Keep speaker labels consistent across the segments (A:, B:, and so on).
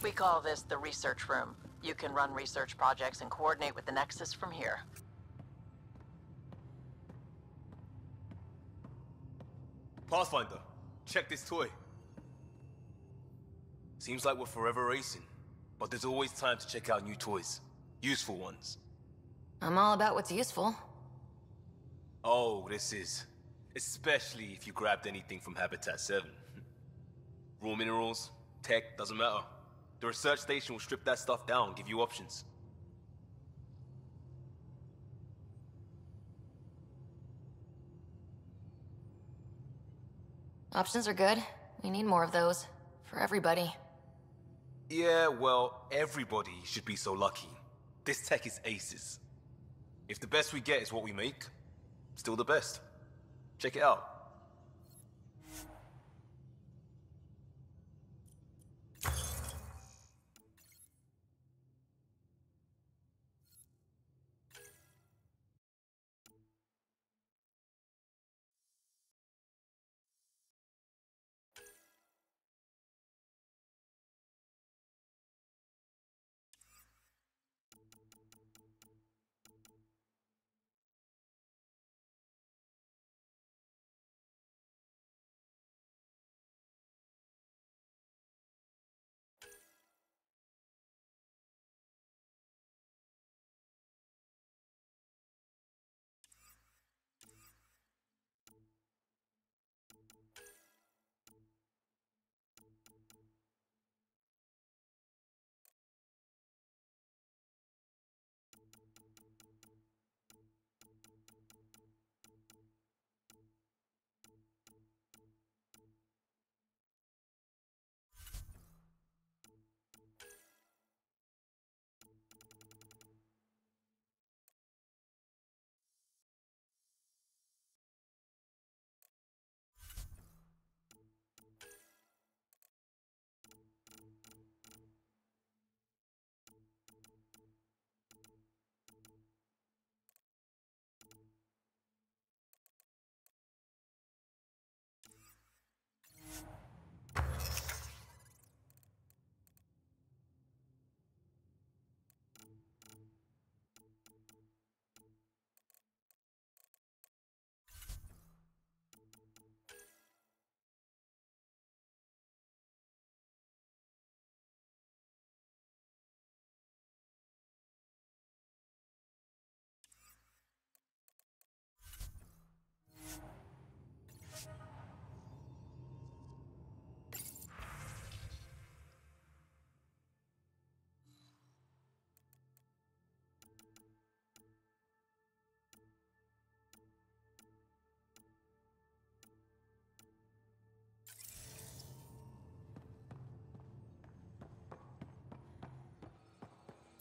A: We call this the research room. You can run research projects and coordinate with the Nexus from here.
B: Pathfinder, check this toy. Seems like we're forever racing, but there's always time to check out new toys. Useful ones.
C: I'm all about what's useful.
B: Oh, this is. Especially if you grabbed anything from Habitat 7. Raw minerals, tech, doesn't matter. The research station will strip that stuff down and give you options.
C: Options are good. We need more of those. For everybody.
B: Yeah, well, everybody should be so lucky. This tech is aces. If the best we get is what we make, still the best. Check it out.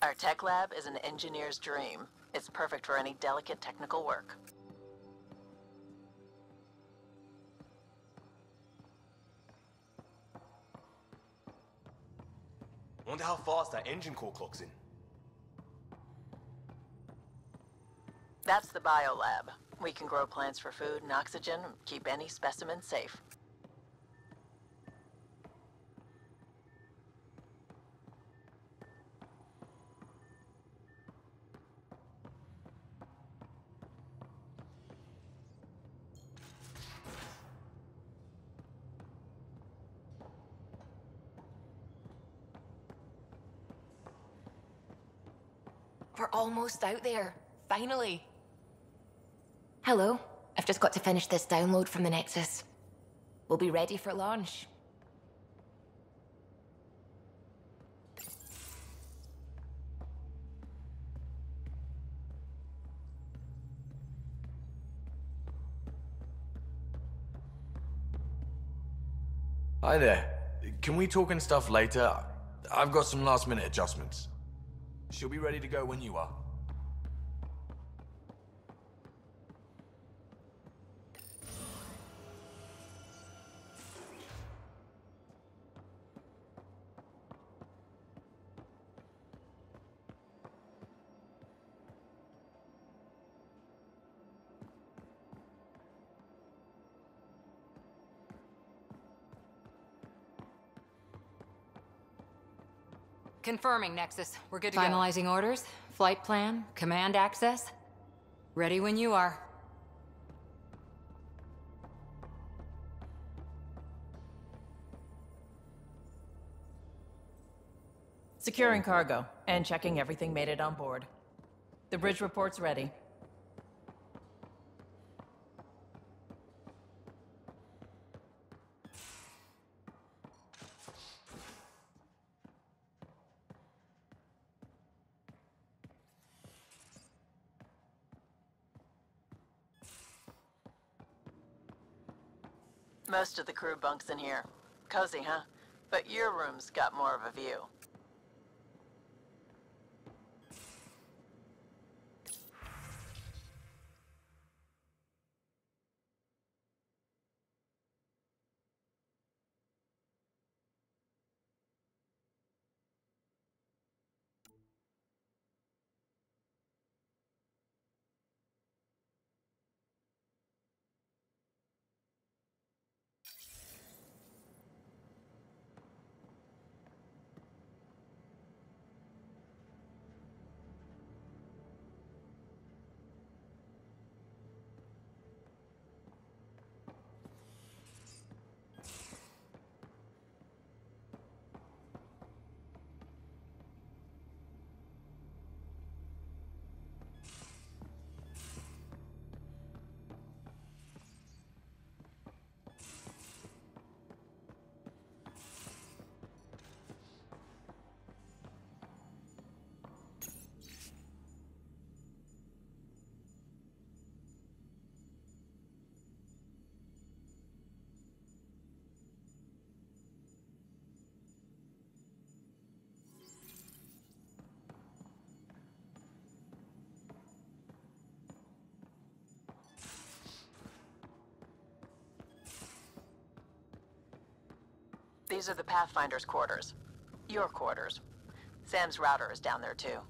A: Our tech lab is an engineer's dream. It's perfect for any delicate technical work.
B: Wonder how fast that engine core clocks in.
A: That's the biolab. We can grow plants for food and oxygen, keep any specimen safe.
C: We're almost out there. Finally. Hello. I've just got to finish this download from the Nexus. We'll be ready for launch.
D: Hi there. Can we talk and stuff later? I've got some last-minute adjustments. She'll be ready to go when you are.
E: Confirming, Nexus. We're good to go.
F: Finalizing orders, flight plan, command access.
E: Ready when you are.
A: Securing cargo and checking everything made it on board. The bridge report's ready. Most of the crew bunks in here. Cozy, huh? But your room's got more of a view. These are the Pathfinder's quarters. Your quarters. Sam's router is down there too.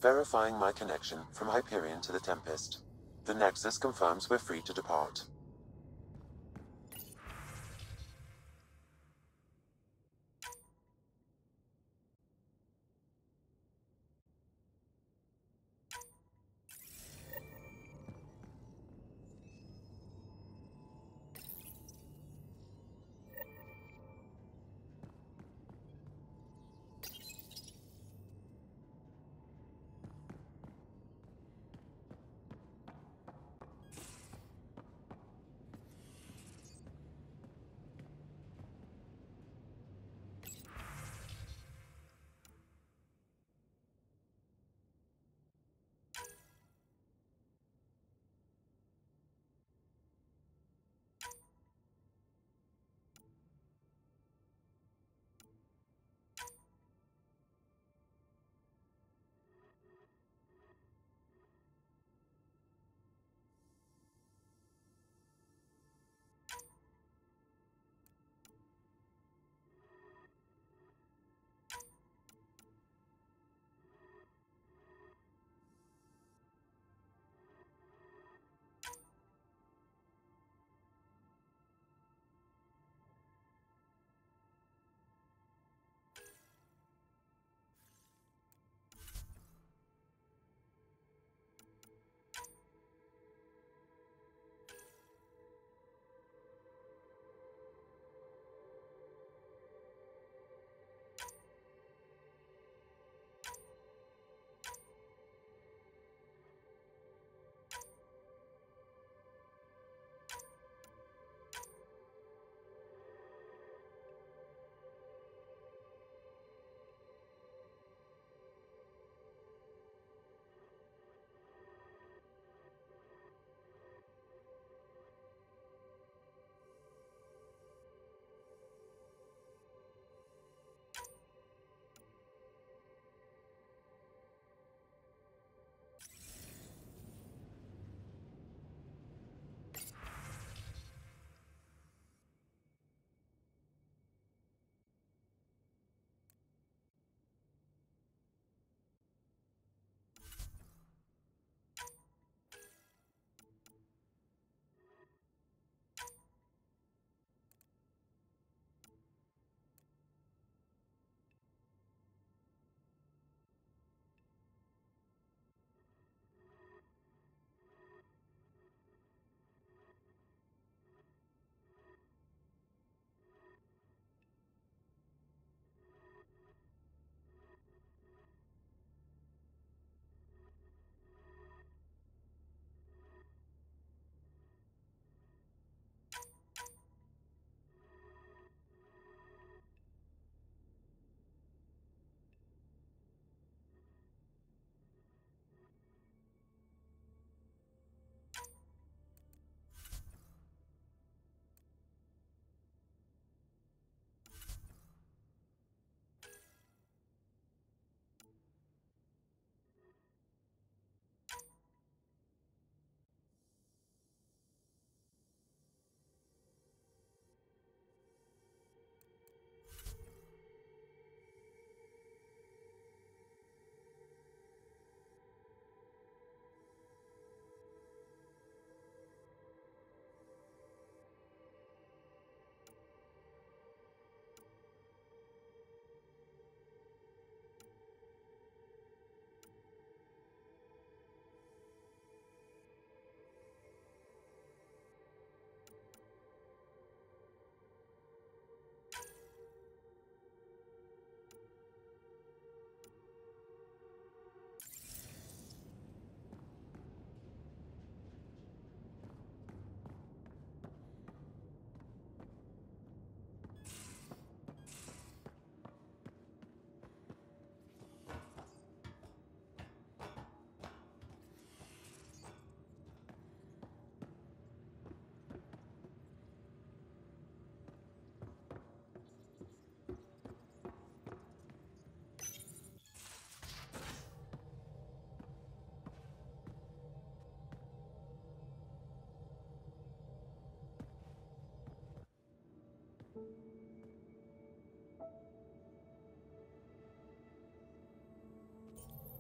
G: Verifying my connection from Hyperion to the Tempest. The Nexus confirms we're free to depart.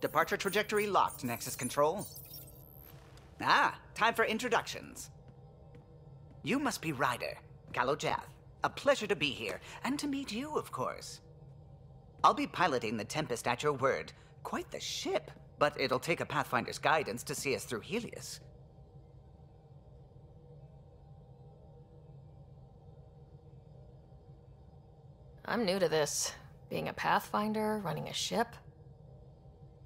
H: Departure trajectory locked, Nexus Control. Ah, time for introductions. You must be Ryder, Gallo Jath. A pleasure to be here, and to meet you, of course. I'll be piloting the Tempest at your word. Quite the ship, but it'll take a Pathfinder's guidance to see us through Helios.
C: I'm new to this. Being a Pathfinder, running a ship.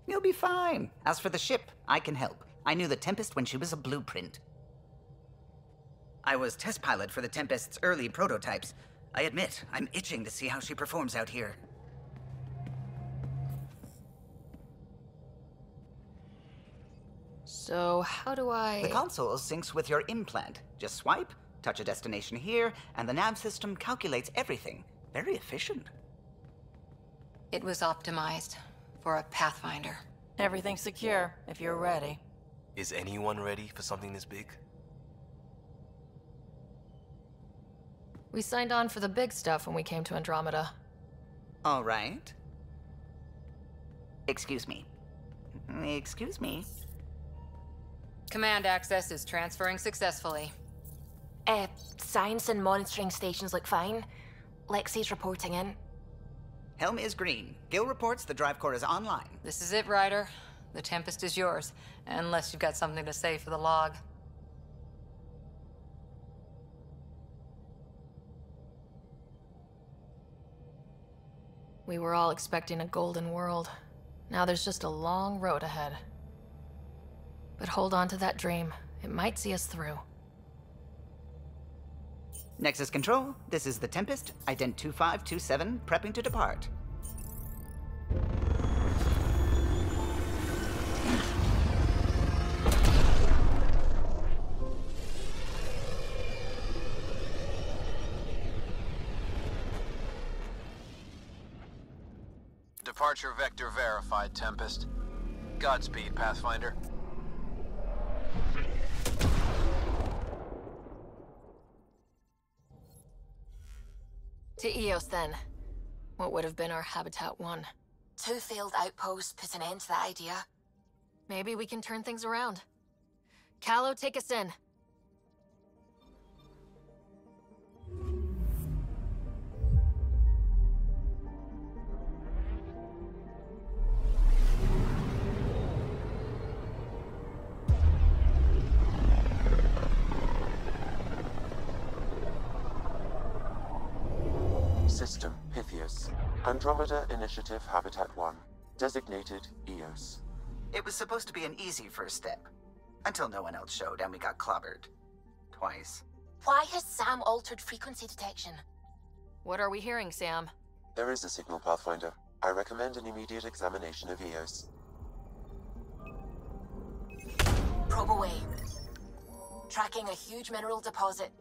H: You'll be fine. As for the ship, I can help. I knew the Tempest when she was a blueprint. I was test pilot for the Tempest's early prototypes. I admit, I'm itching to see how she performs out here.
C: So, how do I...
H: The console syncs with your implant. Just swipe, touch a destination here, and the nav system calculates everything. Very efficient.
E: It was optimized for a Pathfinder.
A: Everything's secure, if you're ready.
B: Is anyone ready for something this big?
C: We signed on for the big stuff when we came to Andromeda.
H: All right. Excuse me. Excuse me.
E: Command access is transferring successfully.
C: Science and monitoring stations look fine. Lexi's reporting in.
H: Helm is green. Gil reports the drive core is online.
E: This is it, Ryder. The Tempest is yours, unless you've got something to say for the log.
C: We were all expecting a golden world. Now there's just a long road ahead. But hold on to that dream. It might see us through.
H: Nexus Control, this is the Tempest, ident 2527, prepping to depart.
I: Departure vector verified, Tempest. Godspeed, Pathfinder.
C: To Eos, then. What would have been our Habitat 1.
J: 2 failed outposts put an end to that idea.
C: Maybe we can turn things around. Callow, take us in.
G: System Pythias. Andromeda Initiative Habitat 1. Designated Eos.
H: It was supposed to be an easy first step. Until no one else showed and we got clobbered. Twice.
J: Why has Sam altered frequency detection?
C: What are we hearing, Sam?
G: There is a signal, Pathfinder. I recommend an immediate examination of Eos.
J: Probe away. Tracking a huge mineral deposit.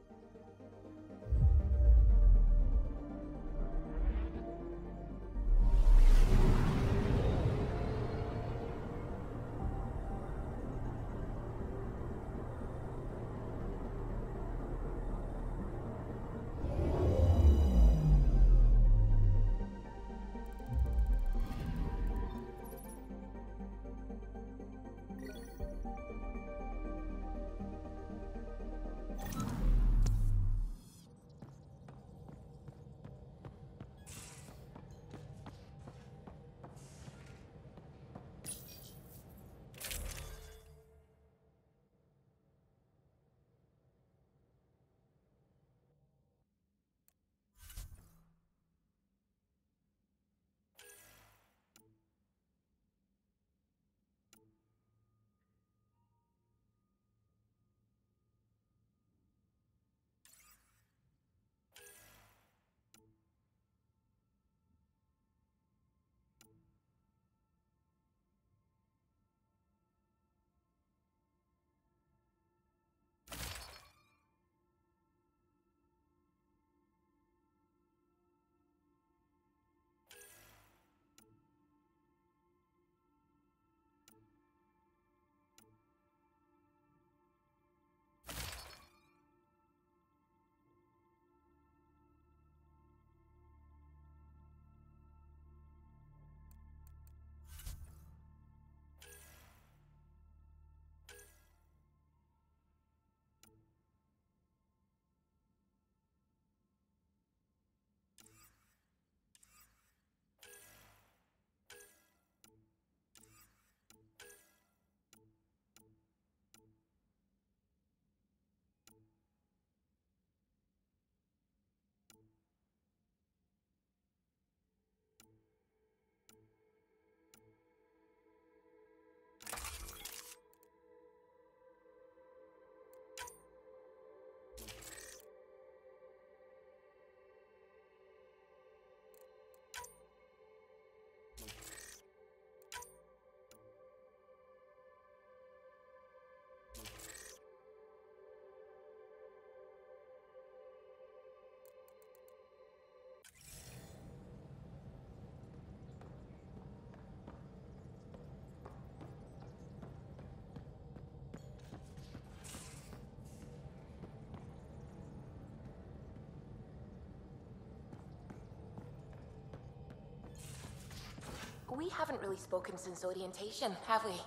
J: We haven't really spoken since orientation, have we?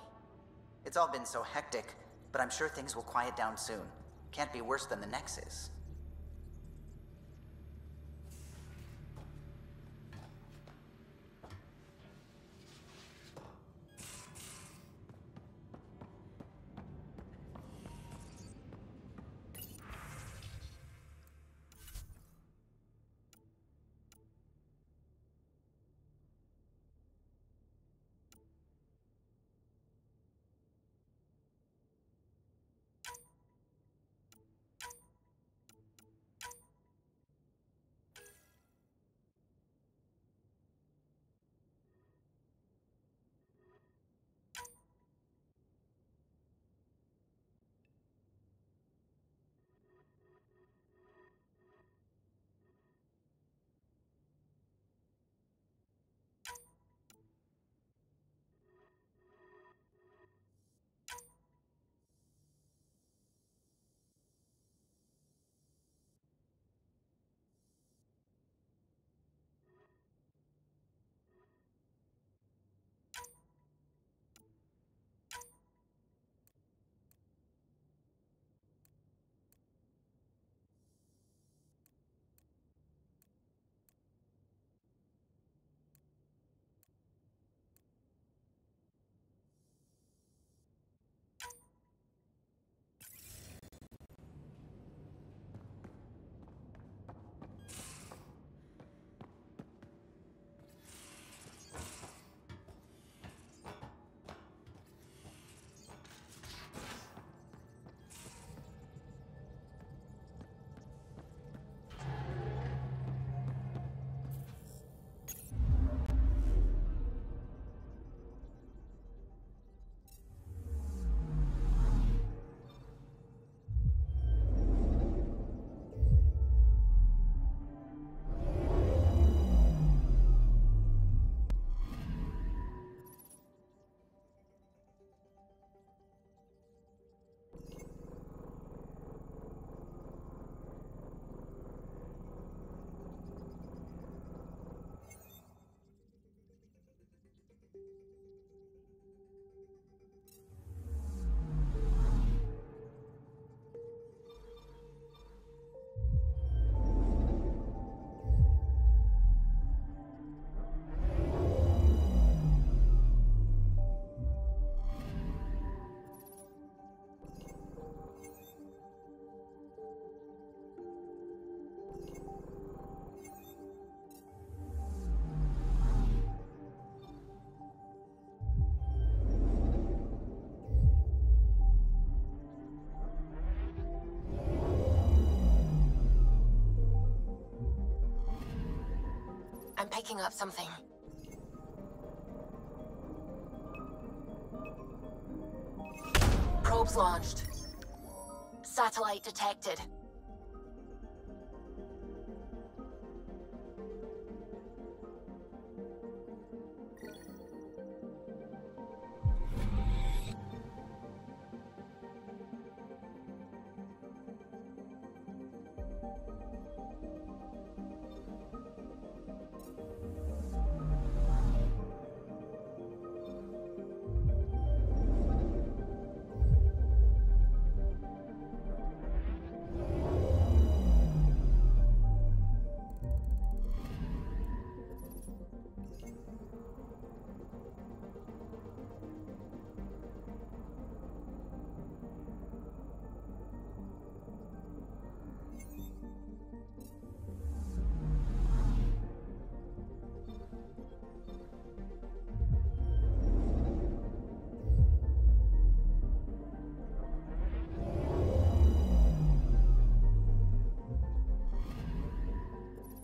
H: It's all been so hectic, but I'm sure things will quiet down soon. Can't be worse than the Nexus.
J: I'm picking up something. Probes launched. Satellite detected.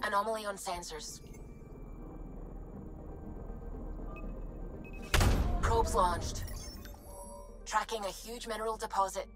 J: Anomaly on sensors. Probes launched. Tracking a huge mineral deposit.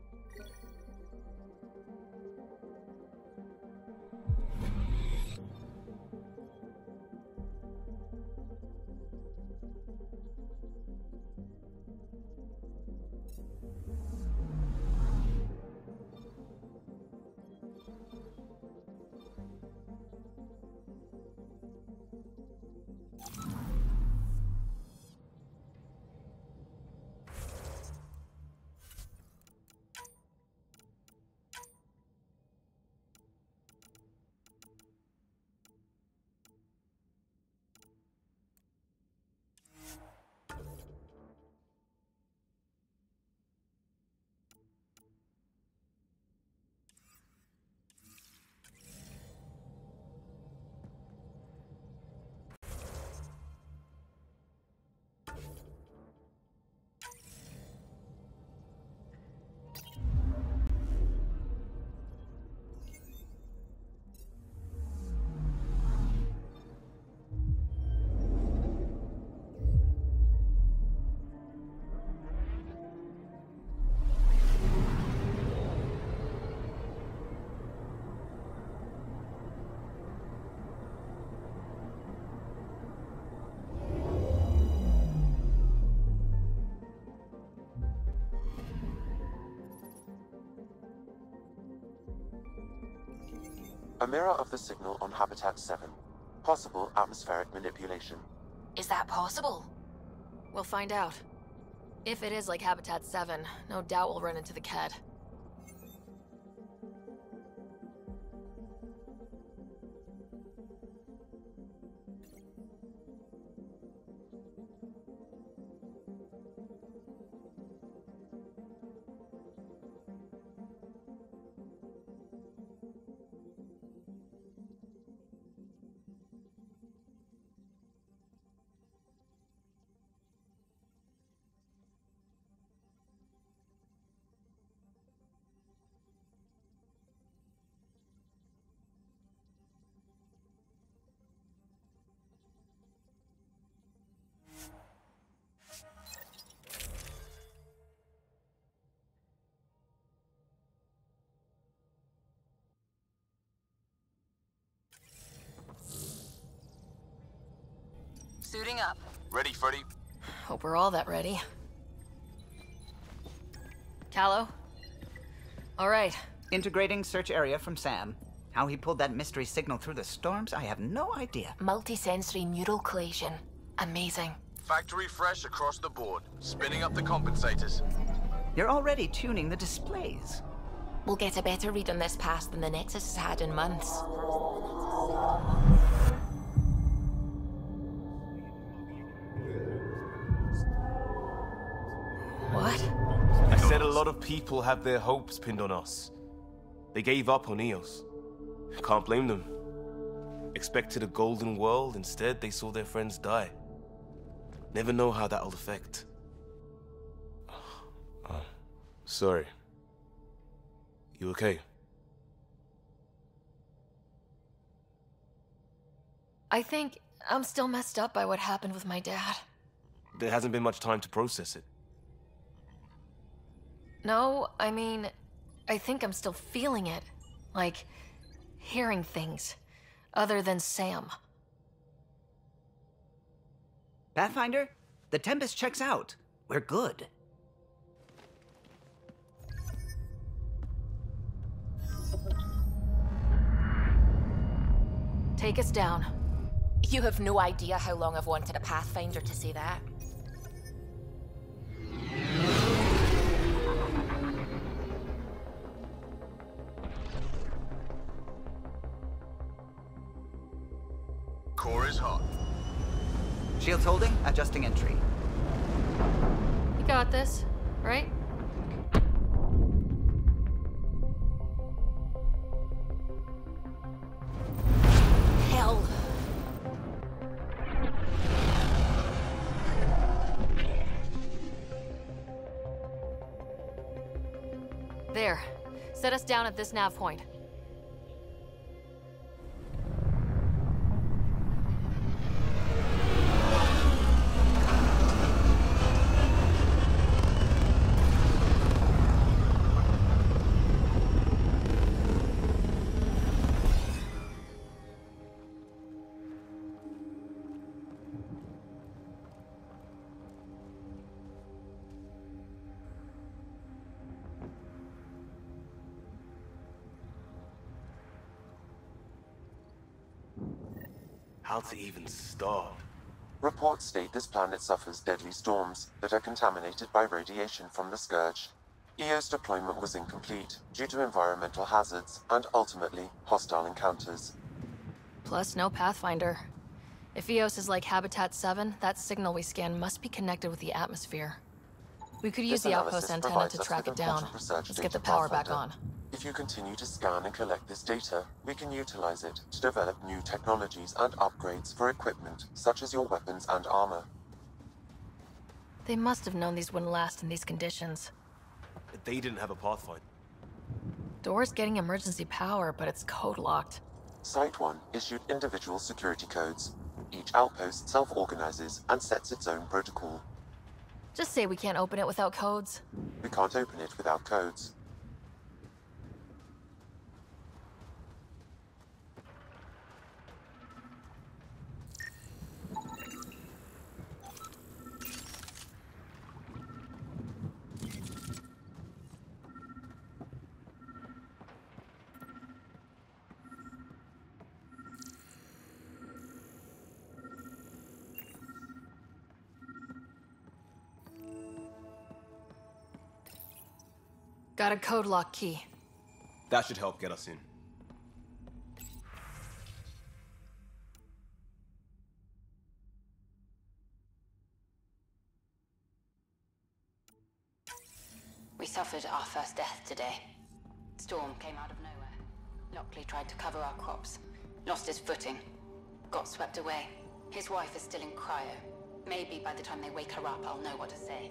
G: A mirror of the signal on Habitat 7. Possible atmospheric manipulation.
J: Is that possible?
C: We'll find out. If it is like Habitat 7, no doubt we'll run into the Ked.
A: Suiting up.
I: Ready, Freddy?
C: Hope we're all that ready. Callow? All right.
H: Integrating search area from Sam. How he pulled that mystery signal through the storms, I have no idea.
C: Multisensory neural collation. Amazing.
I: Factory fresh across the board. Spinning up the compensators.
H: You're already tuning the displays.
C: We'll get a better read on this pass than the Nexus has had in months. What?
B: I said a lot of people have their hopes pinned on us. They gave up on Eos. Can't blame them. Expected a golden world, instead they saw their friends die. Never know how that'll affect. Sorry. You okay?
C: I think I'm still messed up by what happened with my dad.
B: There hasn't been much time to process it.
C: No, I mean, I think I'm still feeling it. Like, hearing things. Other than Sam.
H: Pathfinder, the Tempest checks out. We're good.
C: Take us down.
J: You have no idea how long I've wanted a Pathfinder to say that.
I: Core is hot.
H: Shields holding, adjusting entry.
C: You got this, right?
J: Hell.
C: There. Set us down at this nav point.
B: How to even start?
G: Reports state this planet suffers deadly storms that are contaminated by radiation from the Scourge. EO's deployment was incomplete due to environmental hazards and ultimately hostile encounters.
C: Plus, no Pathfinder. If Eos is like Habitat 7, that signal we scan must be connected with the atmosphere. We could use
G: This
C: the outpost
G: analysis
C: antenna
G: provides
C: to
G: us
C: track
G: with
C: it down.
G: important research
C: Let's get the
G: data,
C: power back
G: Pathfinder.
C: on.
G: If you continue to scan and collect this data, we can utilize it to develop new technologies and upgrades for equipment, such as your weapons and armor.
C: They must have known these wouldn't last in these conditions.
B: They didn't have a Pathfinder.
C: Door's getting emergency power, but it's code-locked.
G: Site 1 issued individual security codes. Each outpost self-organizes and sets its own protocol.
C: Just say we can't open it without codes.
G: We can't open it without codes.
F: Got a code lock key.
B: That should help get us in.
F: We suffered our first death today. Storm came out of nowhere. Lockley tried to cover our crops. Lost his footing. Got swept away. His wife is still in cryo. Maybe by the time they wake her up, I'll know what to say.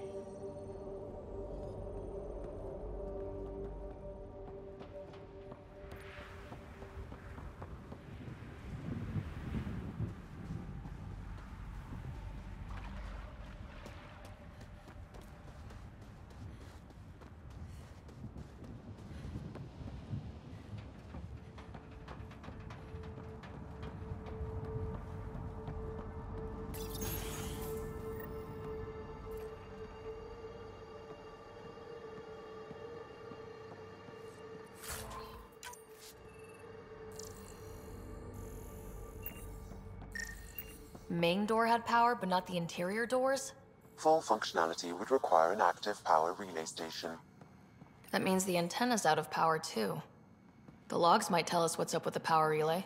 C: Main door had power, but not the interior doors?
G: Full functionality would require an active power relay station.
C: That means the antenna's out of power too. The logs might tell us what's up with the power relay.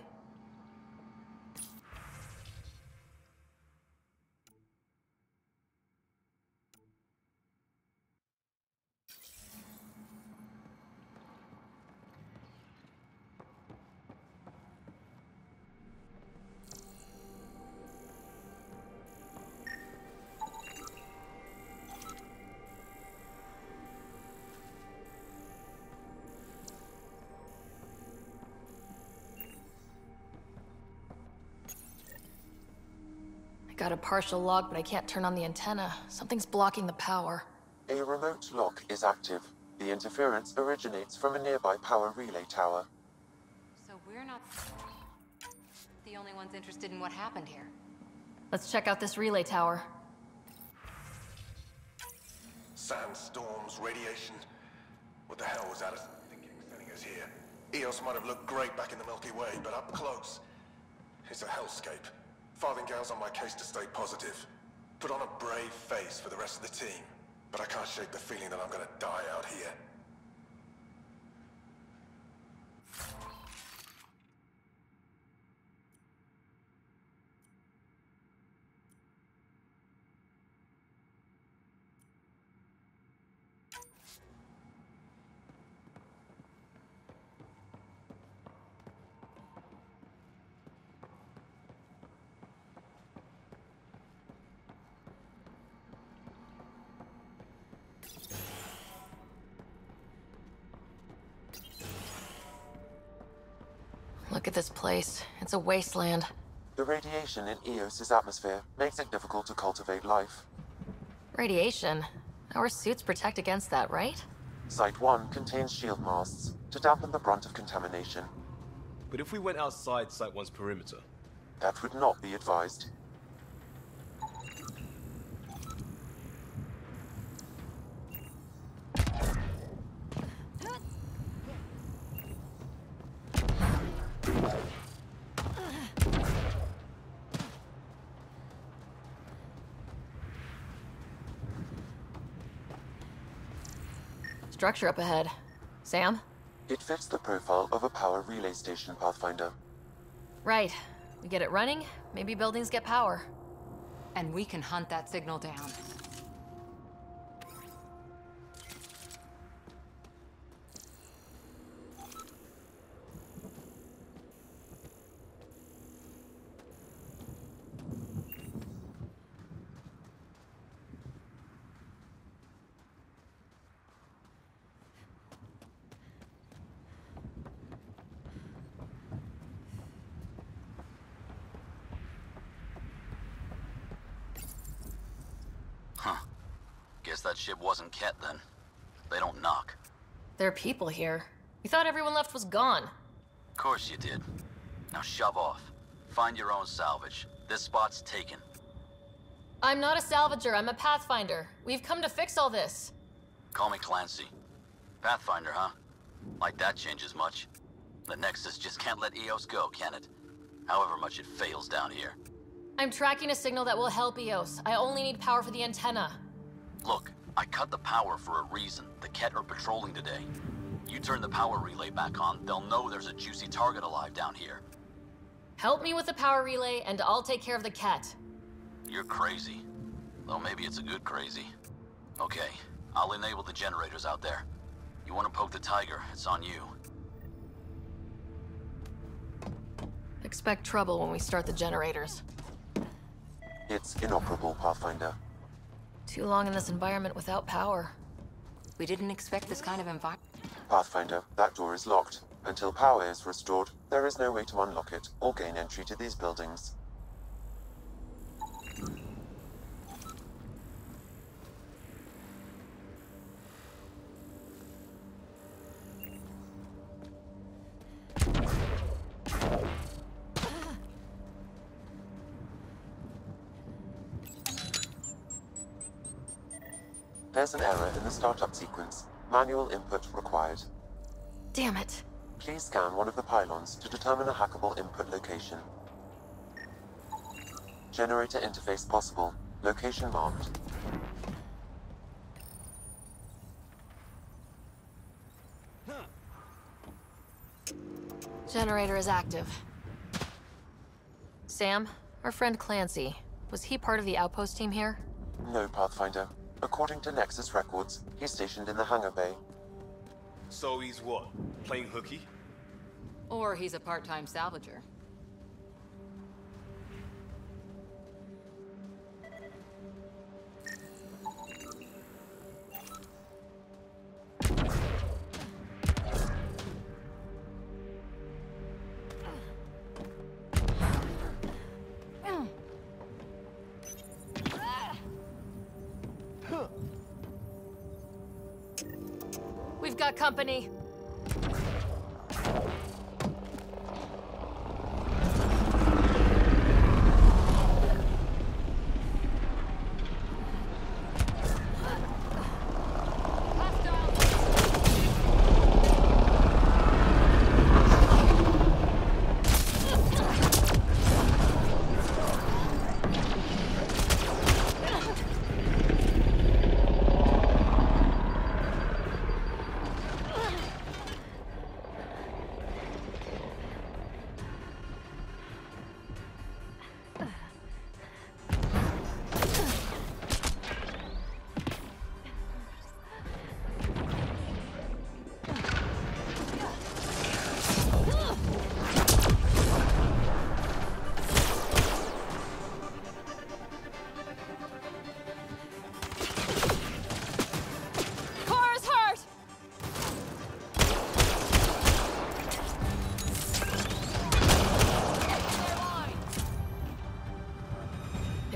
C: I got a partial log, but I can't turn on the antenna. Something's blocking the power.
G: A remote lock is active. The interference originates from a nearby power relay tower.
F: So we're not the only ones interested in what happened here.
C: Let's check out this relay tower.
K: Sandstorms, radiation. What the hell was Alice thinking sending us here? Eos might have looked great back in the Milky Way, but up close, it's a hellscape. Farthingale's on my case to stay positive. Put on a brave face for the rest of the team, but I can't shake the feeling that I'm gonna die out here.
C: Look at this place. It's a wasteland.
G: The radiation in Eos's atmosphere makes it difficult to cultivate life.
C: Radiation? Our suits protect against that, right?
G: Site 1 contains shield masts to dampen the brunt of contamination.
B: But if we went outside Site 1's perimeter?
G: That would not be advised.
C: Structure up ahead. Sam?
G: It fits the profile of a power relay station, Pathfinder.
C: Right. We get it running, maybe buildings get power.
F: And we can hunt that signal down.
I: Huh. Guess that ship wasn't Ket then. They don't knock.
C: There are people here. We thought everyone left was gone.
I: Of course you did. Now shove off. Find your own salvage. This spot's taken.
C: I'm not a salvager, I'm a Pathfinder. We've come to fix all this.
I: Call me Clancy. Pathfinder, huh? Like that changes much. The Nexus just can't let Eos go, can it? However much it fails down here.
C: I'm tracking a signal that will help Eos. I only need power for the antenna.
I: Look, I cut the power for a reason. The Ket are patrolling today. You turn the power relay back on, they'll know there's a juicy target alive down here.
J: Help me with the power relay, and I'll take care of the cat.
I: You're crazy. Though maybe it's a good crazy. Okay, I'll enable the generators out there. You want to poke the tiger, it's on you.
J: Expect trouble when we start the generators.
G: It's inoperable, Pathfinder.
J: Too long in this environment without power.
F: We didn't expect this kind of environment.
G: Pathfinder, that door is locked. Until power is restored, there is no way to unlock it or gain entry to these buildings. There's an error in the startup sequence. Manual input required.
J: Damn it.
G: Please scan one of the pylons to determine a hackable input location. Generator interface possible. Location marked.
J: Generator is active. Sam, our friend Clancy, was he part of the outpost team here?
G: No, Pathfinder. According to Nexus records, he's stationed in the hangar bay.
B: So he's what? Playing hooky?
E: Or he's a part-time salvager.
J: We've got company.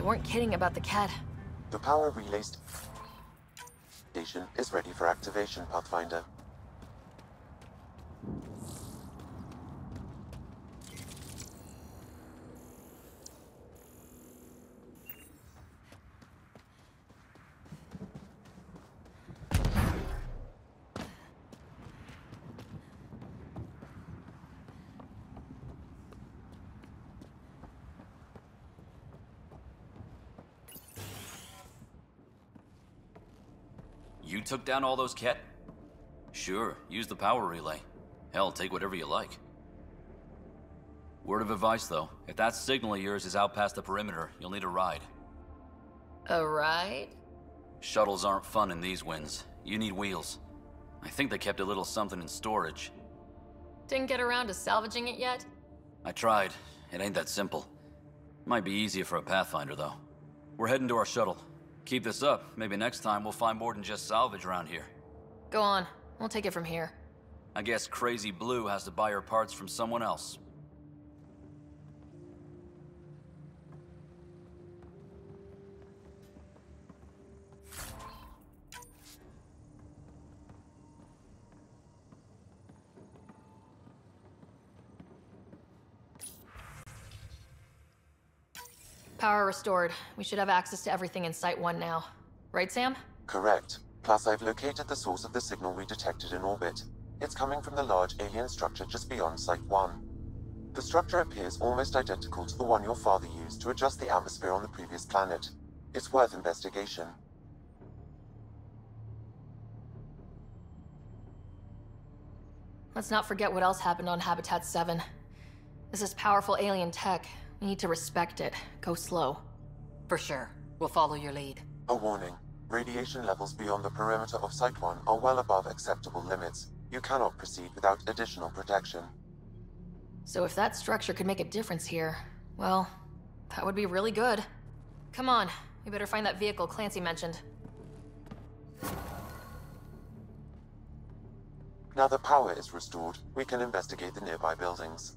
J: Weren't kidding about the cat.
G: The power relay station is ready for activation, Pathfinder.
I: You took down all those Ket? Sure, use the power relay. Hell, take whatever you like. Word of advice, though. If that signal of yours is out past the perimeter, you'll need a ride.
J: A ride?
I: Shuttles aren't fun in these winds. You need wheels. I think they kept a little something in storage.
J: Didn't get around to salvaging it yet?
I: I tried. It ain't that simple. Might be easier for a Pathfinder, though. We're heading to our shuttle. Keep this up. Maybe next time we'll find more than just salvage around here.
J: Go on. We'll take it from here.
I: I guess Crazy Blue has to buy her parts from someone else.
J: Power restored. We should have access to everything in Site 1 now. Right, Sam?
G: Correct. Plus, I've located the source of the signal we detected in orbit. It's coming from the large alien structure just beyond Site 1. The structure appears almost identical to the one your father used to adjust the atmosphere on the previous planet. It's worth investigation.
C: Let's not forget what else happened on Habitat 7. This is powerful alien tech. We need to respect it. Go slow.
J: For sure. We'll follow your lead.
G: A warning. Radiation levels beyond the perimeter of Site 1 are well above acceptable limits. You cannot proceed without additional protection.
C: So if that structure could make a difference here, well, that would be really good. Come on, we better find that vehicle Clancy mentioned.
G: Now that power is restored, we can investigate the nearby buildings.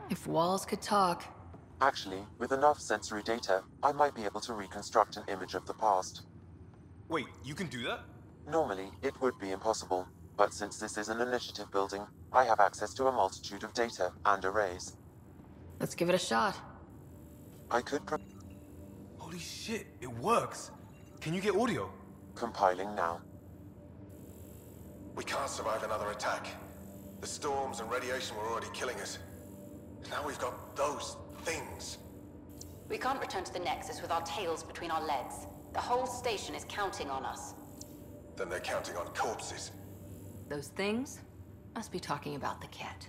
C: If walls could talk.
G: Actually, with enough sensory data, I might be able to reconstruct an image of the past.
B: Wait, you can do that?
G: Normally, it would be impossible, but since this is an initiative building, I have access to a multitude of data and arrays.
C: Let's give it a shot.
G: I could
B: Holy shit, it works! Can you get audio?
G: compiling now.
K: We can't survive another attack. The storms and radiation were already killing us. Now we've got those things.
F: We can't return to the Nexus with our tails between our legs. The whole station is counting on us.
K: Then they're counting on corpses.
J: Those things must be talking about the cat.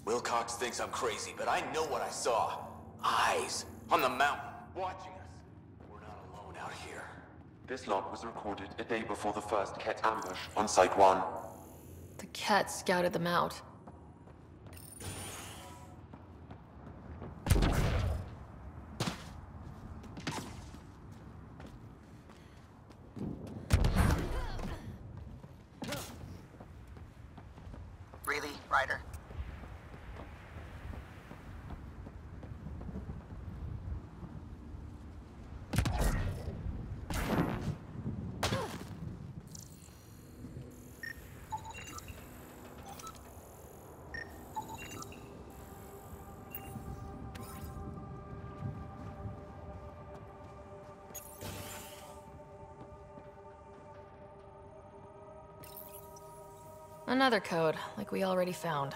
L: Wilcox thinks I'm crazy, but I know what I saw. Eyes on the mountain, watching us. We're not alone out here.
G: This log was recorded a day before the first Ket ambush on Site 1.
C: The cat scouted them out.
A: Really, Ryder?
C: Another code, like we already found.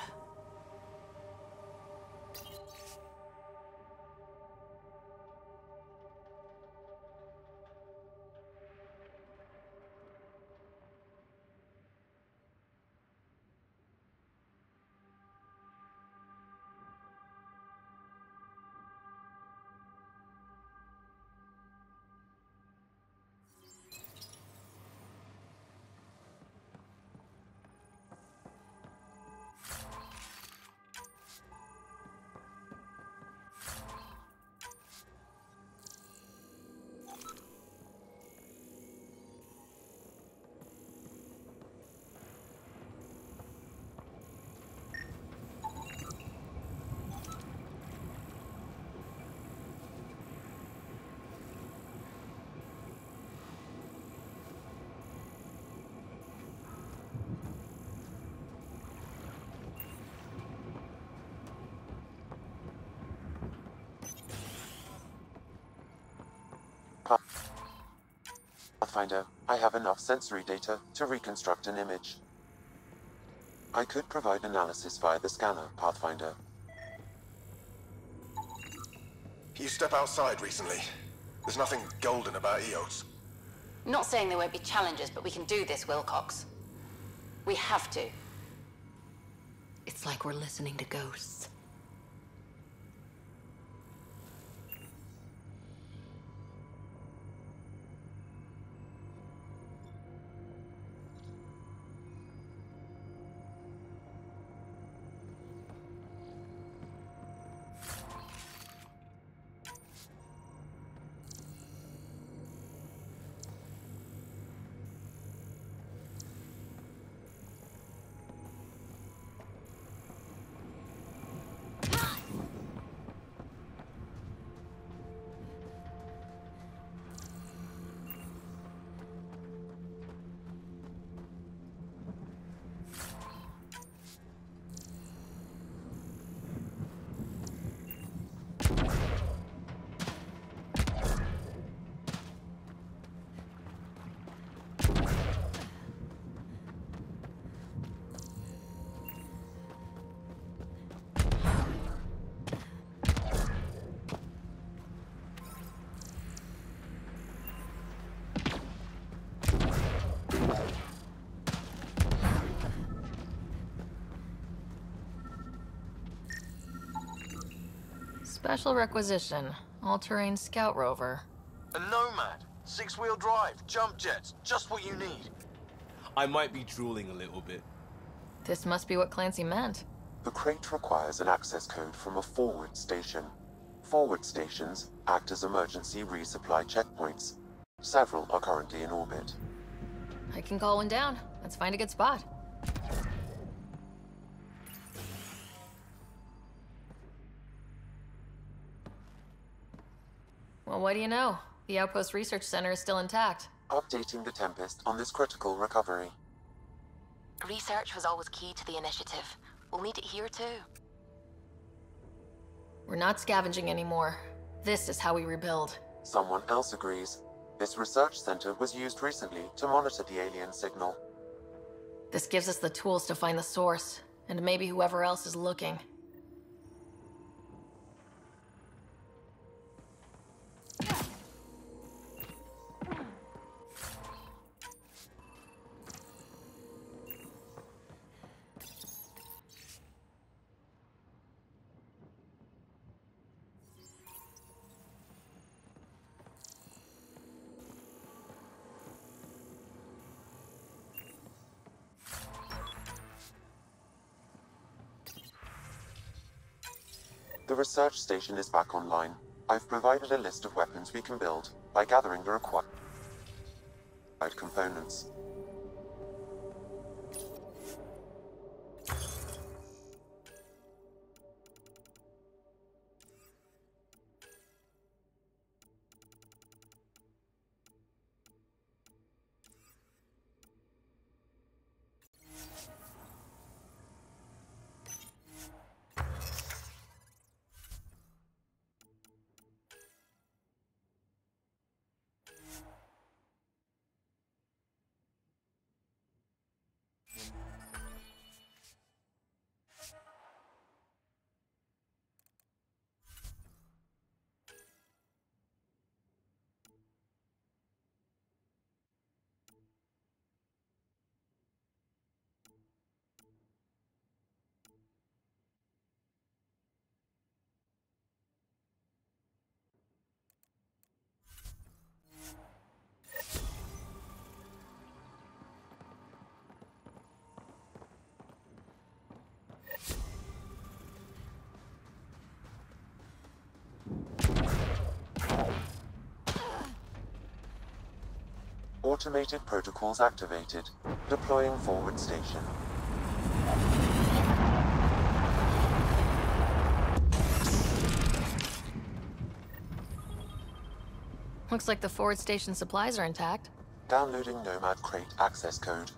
G: Pathfinder, I have enough sensory data to reconstruct an image. I could provide analysis via the scanner, Pathfinder.
K: You step outside recently. There's nothing golden about Eos.
F: Not saying there won't be challenges, but we can do this, Wilcox. We have to.
C: It's like we're listening to ghosts.
A: Special requisition. All-terrain scout rover.
D: A Nomad. 6-wheel drive, jump jets, just what you need.
B: I might be drooling a little bit.
A: This must be what Clancy meant.
G: The crate requires an access code from a forward station. Forward stations act as emergency resupply checkpoints. Several are currently in orbit.
A: I can call one down. Let's find a good spot. Well, what do you know? The Outpost Research Center is still intact.
G: Updating the Tempest on this critical recovery.
J: Research was always key to the initiative. We'll need it here too.
A: We're not scavenging anymore. This is how we rebuild.
G: Someone else agrees. This research center was used recently to monitor the alien signal.
A: This gives us the tools to find the source, and maybe whoever else is looking.
G: The research station is back online. I've provided a list of weapons we can build by gathering the required components. Automated protocols activated. Deploying forward station.
A: Looks like the forward station supplies are intact.
G: Downloading Nomad crate access code.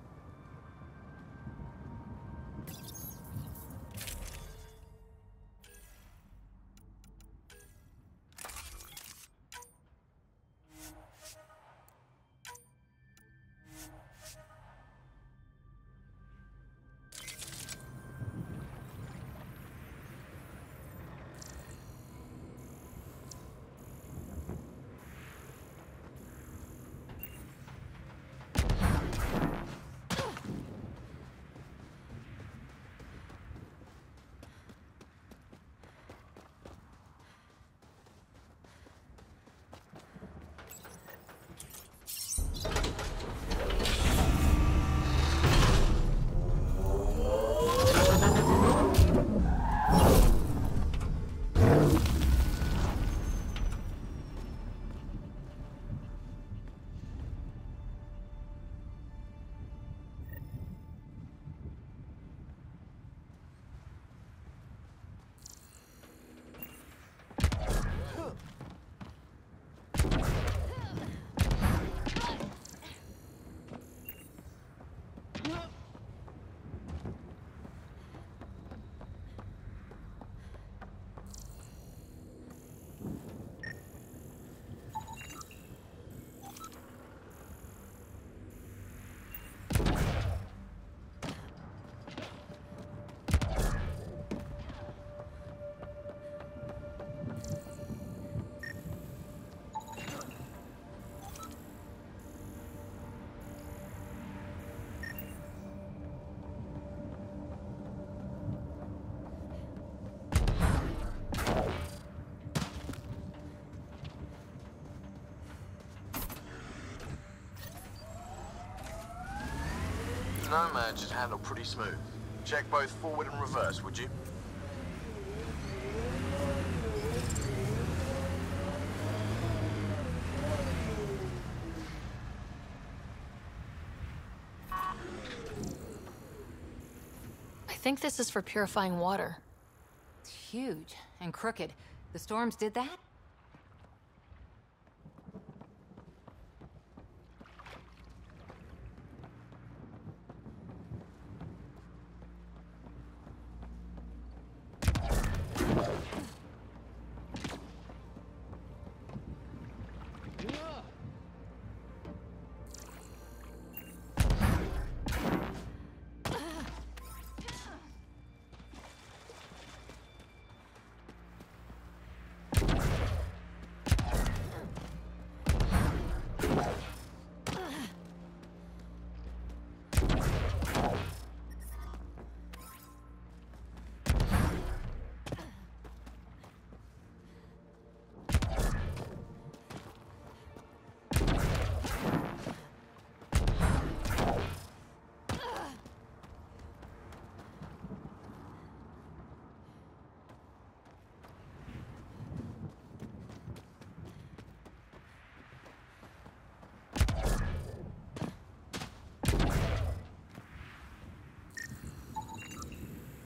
D: Nomad should handle pretty smooth. Check both forward and reverse, would you?
C: I think this is for purifying water.
E: It's huge and crooked. The storms did that?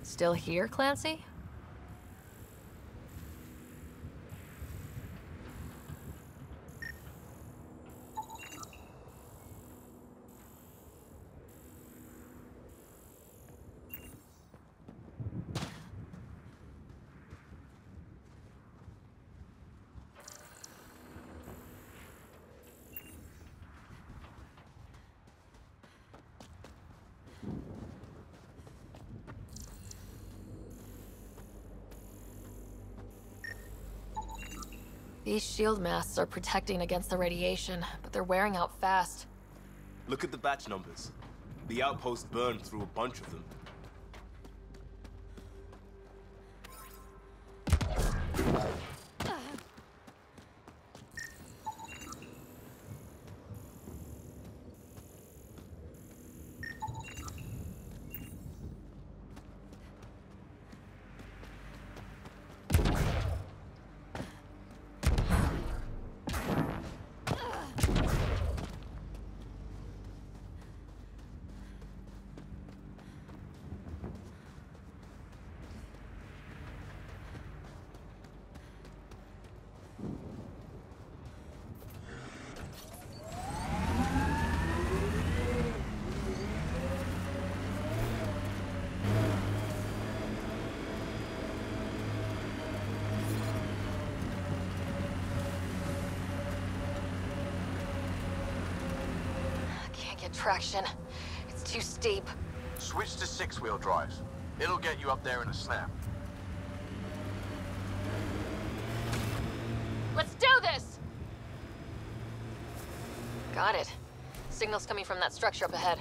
C: Still here, Clancy? These shield masts are protecting against the radiation, but they're wearing out fast.
B: Look at the batch numbers. The outpost burned through a bunch of them.
C: Can't get traction. It's too steep.
D: Switch to six-wheel drive. It'll get you up there in a snap.
C: Let's do this! Got it. Signal's coming from that structure up ahead.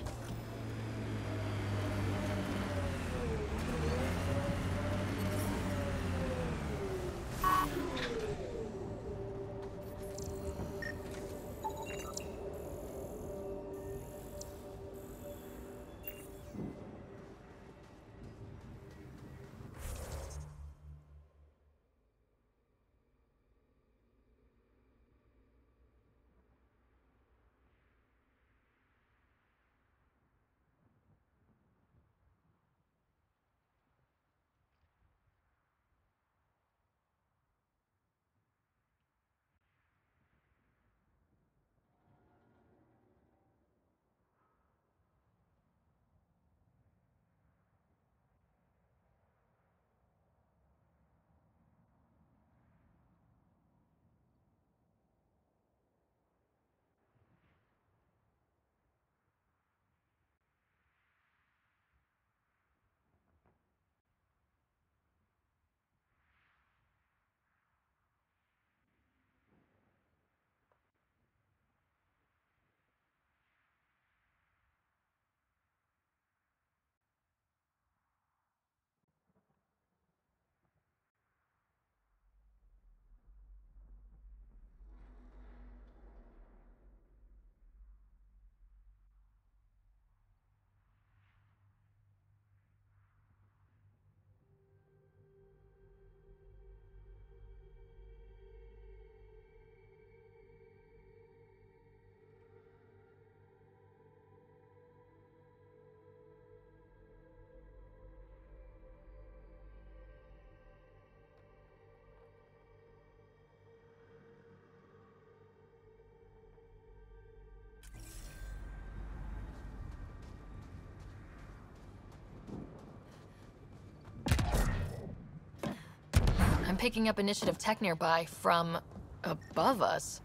C: picking up initiative tech nearby from above us.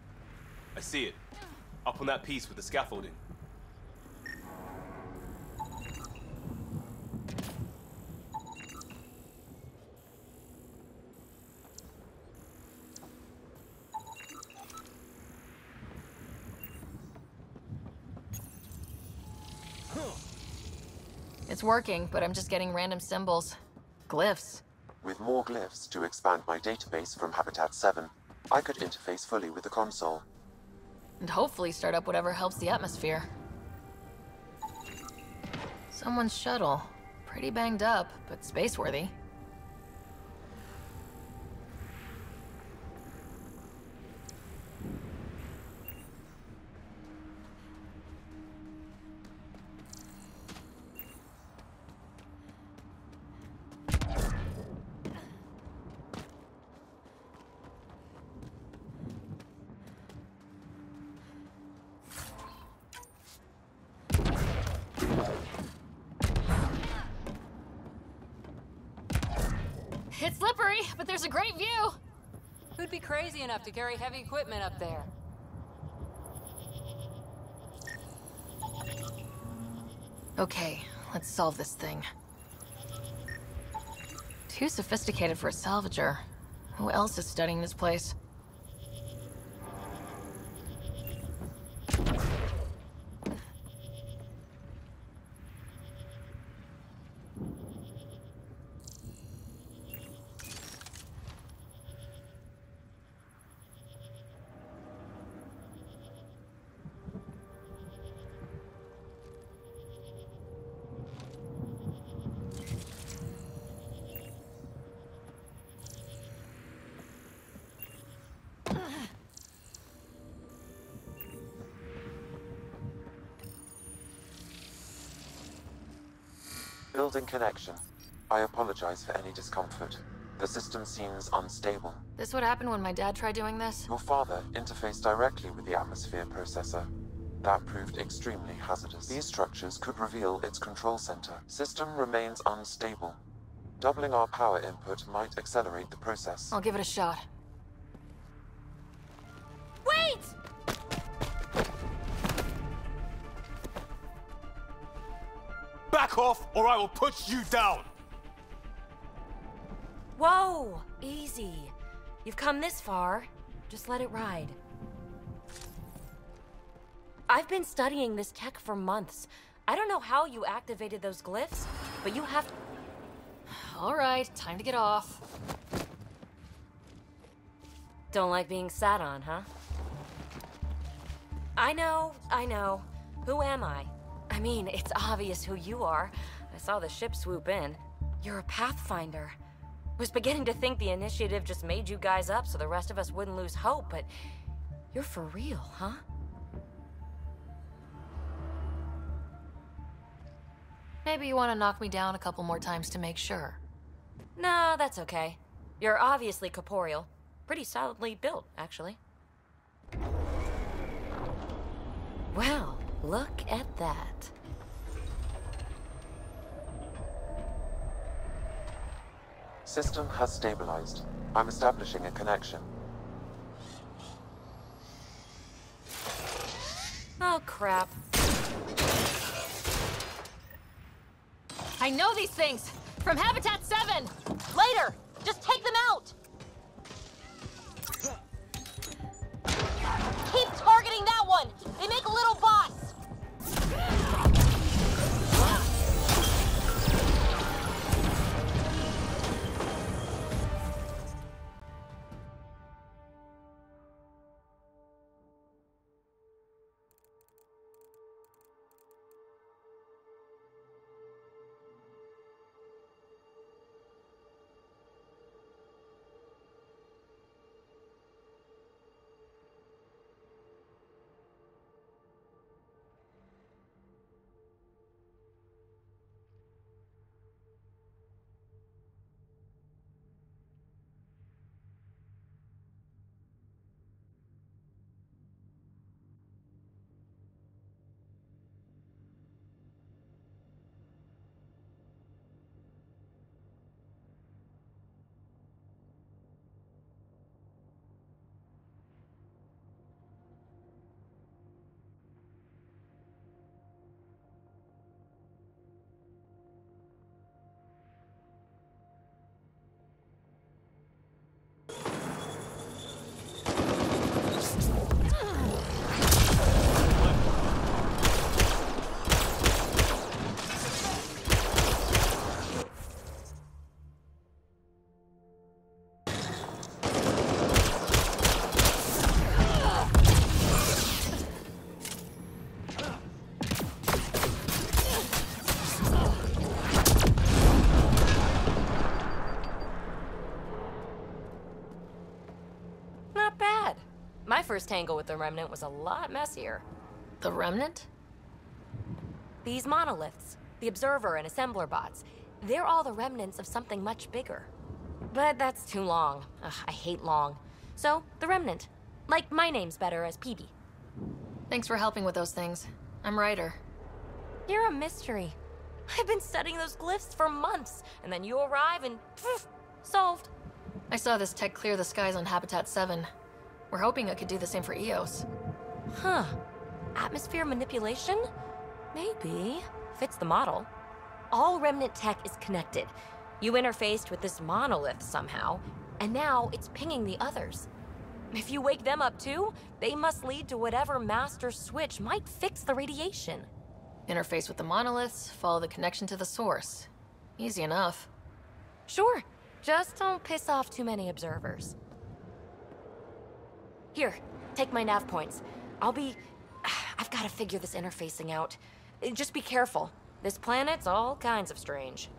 B: I see it. Up on that piece with the scaffolding.
C: It's working, but I'm just getting random symbols. Glyphs.
G: With more glyphs to expand my database from Habitat 7, I could interface fully with the console.
C: And hopefully start up whatever helps the atmosphere. Someone's shuttle. Pretty banged up, but space-worthy. It's slippery, but there's a great view!
E: Who'd be crazy enough to carry heavy equipment up there?
C: Okay, let's solve this thing. Too sophisticated for a salvager. Who else is studying this place?
G: Building connection. I apologize for any discomfort. The system seems unstable.
C: This would happen when my dad tried doing this?
G: Your father interfaced directly with the atmosphere processor. That proved extremely hazardous. These structures could reveal its control center. System remains unstable. Doubling our power input might accelerate the process.
C: I'll give it a shot. Wait!
B: Back off, or I will put you down!
M: Whoa! Easy. You've come this far. Just let it ride. I've been studying this tech for months. I don't know how you activated those glyphs, but you have...
C: All right, time to get off.
M: Don't like being sat on, huh? I know. Who am I? I mean, it's obvious who you are. I saw the ship swoop in. You're a Pathfinder. Was beginning to think the initiative just made you guys up so the rest of us wouldn't lose hope, but you're for real, huh?
C: Maybe you want to knock me down a couple more times to make sure.
M: No, that's okay. You're obviously corporeal. Pretty solidly built, actually. Well, look at that.
G: System has stabilized. I'm establishing a connection.
M: Oh, crap.
C: I know these things! From Habitat 7! Later! Just take them out! Keep targeting that one! They make a little boss!
M: first tangle with the Remnant was a lot messier.
C: The Remnant?
M: These monoliths, the Observer and Assembler bots, they're all the remnants of something much bigger. But that's too long. Ugh, I hate long. So, the Remnant. Like, my name's better as PB.
C: Thanks for helping with those things. I'm Ryder.
M: You're a mystery. I've been studying those glyphs for months, and then you arrive and poof, solved.
C: I saw this tech clear the skies on Habitat 7. We're hoping it could do the same for EOS.
M: Huh. Atmosphere manipulation? Maybe. Fits the model. All Remnant tech is connected. You interfaced with this monolith somehow, and now it's pinging the others. If you wake them up too, they must lead to whatever master switch might fix the radiation.
C: Interface with the monoliths, follow the connection to the source. Easy enough.
M: Sure. Just don't piss off too many observers. Here, take my nav points. I've got to figure this interfacing out. Just be careful. This planet's all kinds of strange.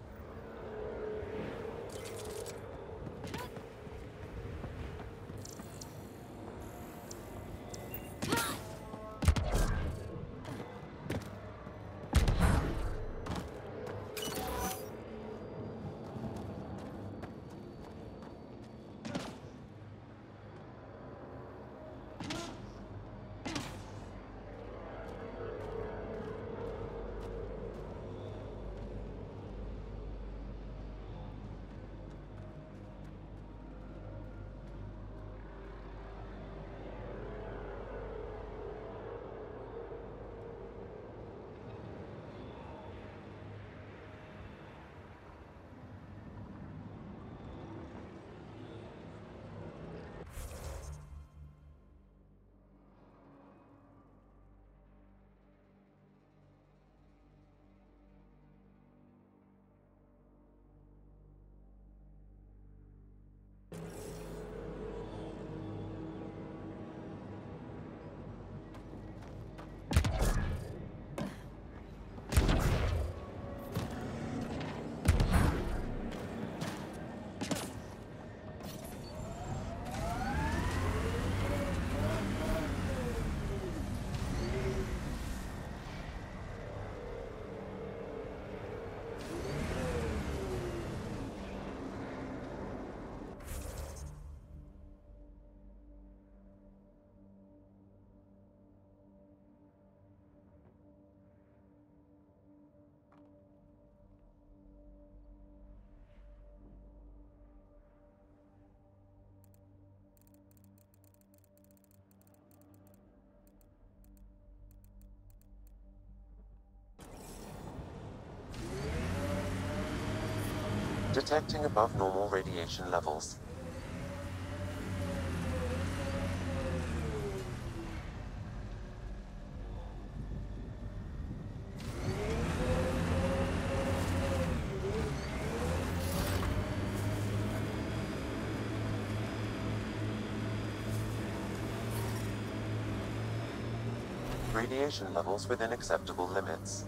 G: Detecting above normal radiation levels. Radiation levels within acceptable limits.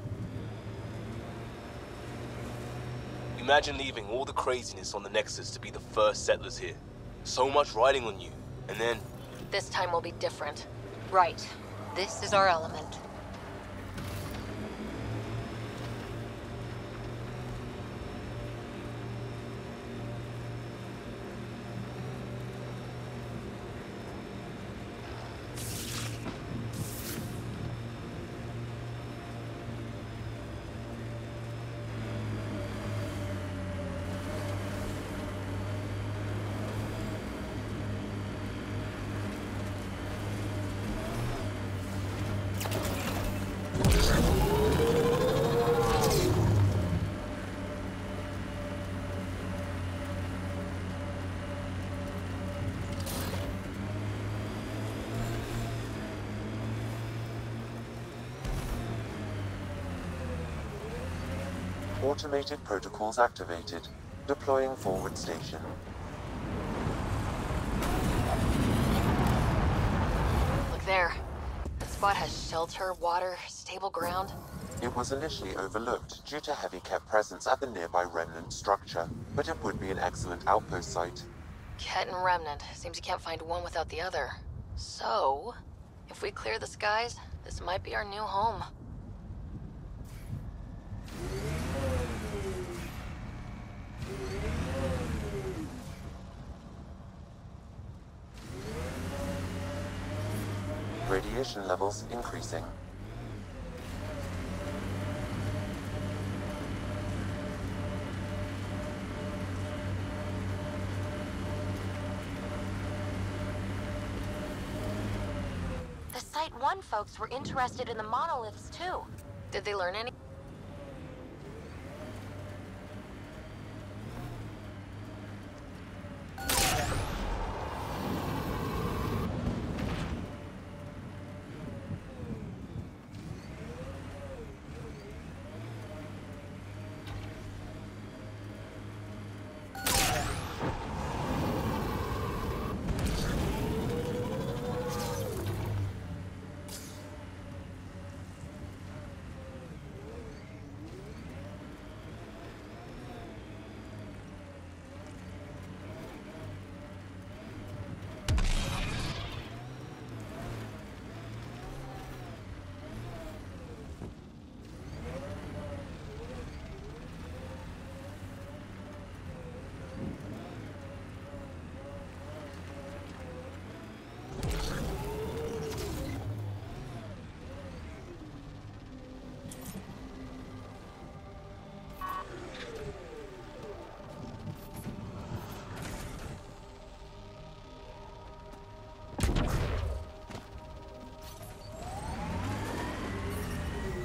B: Imagine leaving all the craziness on the Nexus to be the first settlers here. So much riding on you, and then...
C: This time will be different.
E: Right. This is our element.
G: Automated protocols activated. Deploying forward station.
C: Look there. That spot has shelter, water, stable ground.
G: It was initially overlooked due to heavy kept presence at the nearby remnant structure, but it would be an excellent outpost site.
C: Ket and Remnant. Seems you can't find one without the other. So, if we clear the skies, this might be our new home.
G: Radiation levels increasing.
J: The Site 1 folks were interested in the monoliths, too.
C: Did they learn any?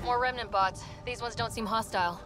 C: More remnant bots. These ones don't seem hostile.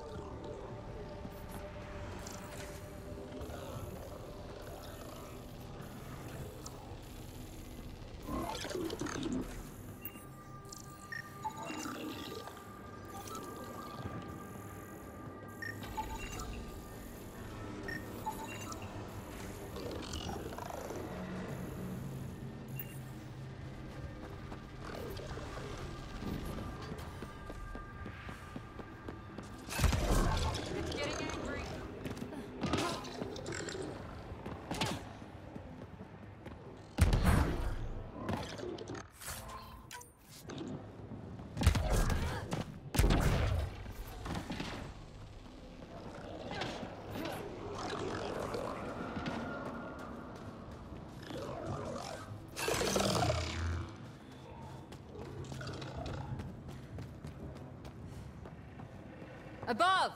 C: Above!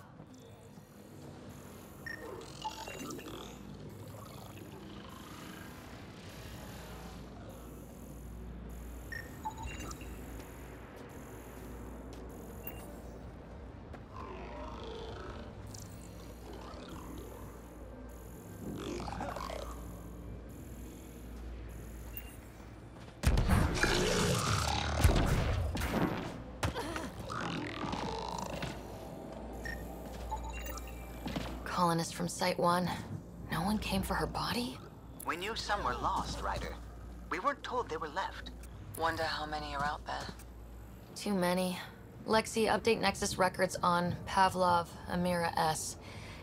C: Colonist from Site 1. No one came for her body?
N: We knew some were lost, Ryder. We weren't told they were left.
A: Wonder how many are out there.
C: Too many. Lexi, update Nexus records on Pavlov, Amira S.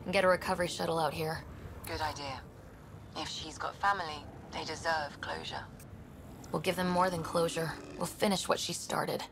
C: And get a recovery shuttle out here.
A: Good idea. If she's got family, they deserve closure.
C: We'll give them more than closure. We'll finish what she started.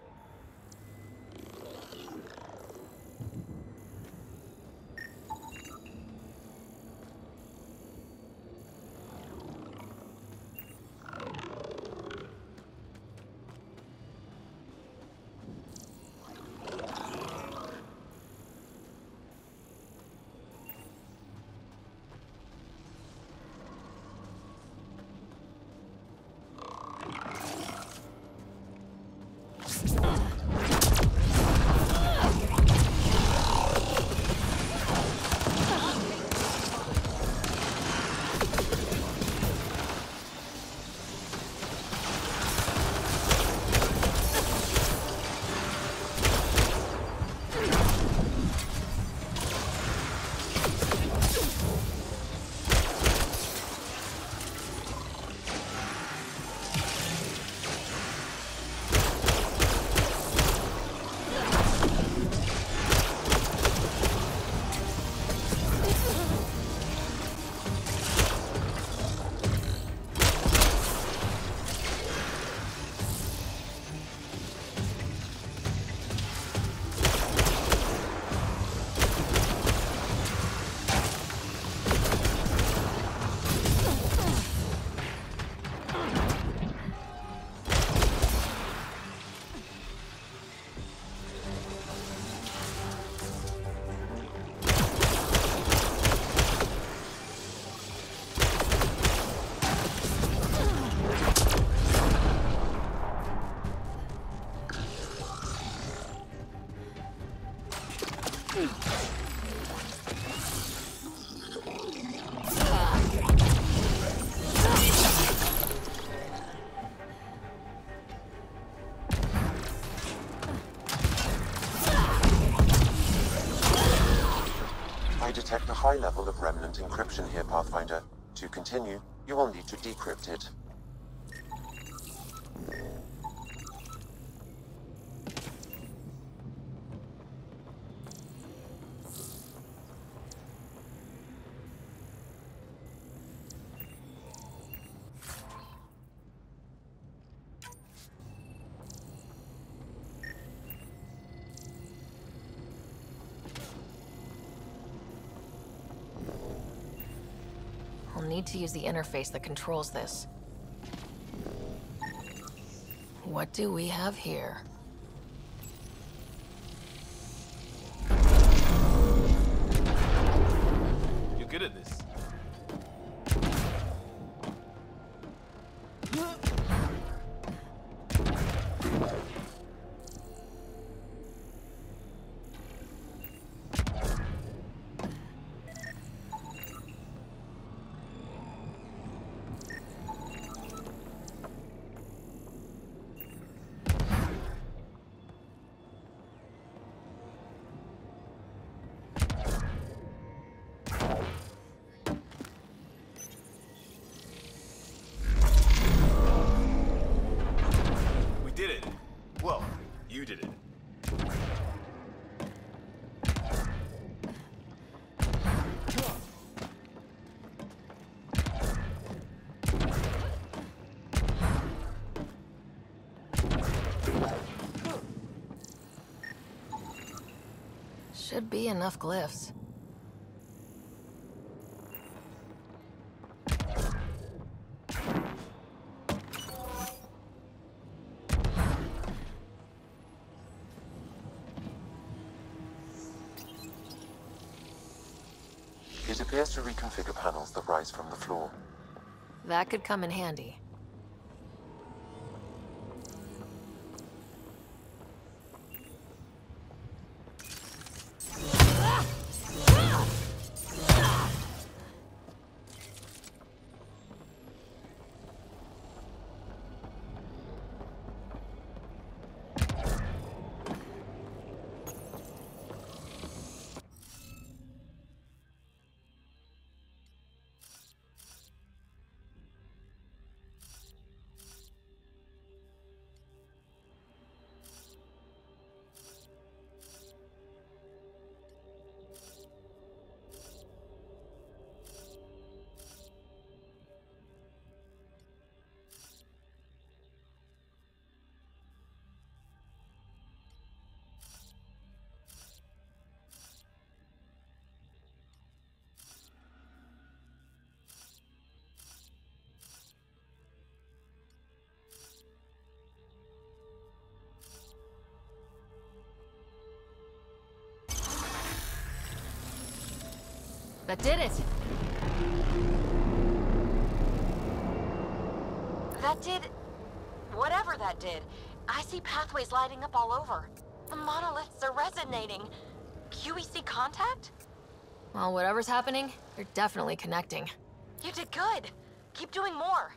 G: I detect a high level of remnant encryption here, Pathfinder. To continue, you will need to decrypt it.
A: I'll need to use the interface that controls this. What do we have here?
B: You're good at this. We did it. Well, you did it.
A: Should be enough glyphs.
G: It appears to reconfigure panels that rise from the floor.
A: That could come in handy. That did it!
J: That did... whatever that did. I see pathways lighting up all over. The monoliths are resonating. QEC contact?
A: Well, whatever's happening, they're definitely connecting.
J: You did good. Keep doing more.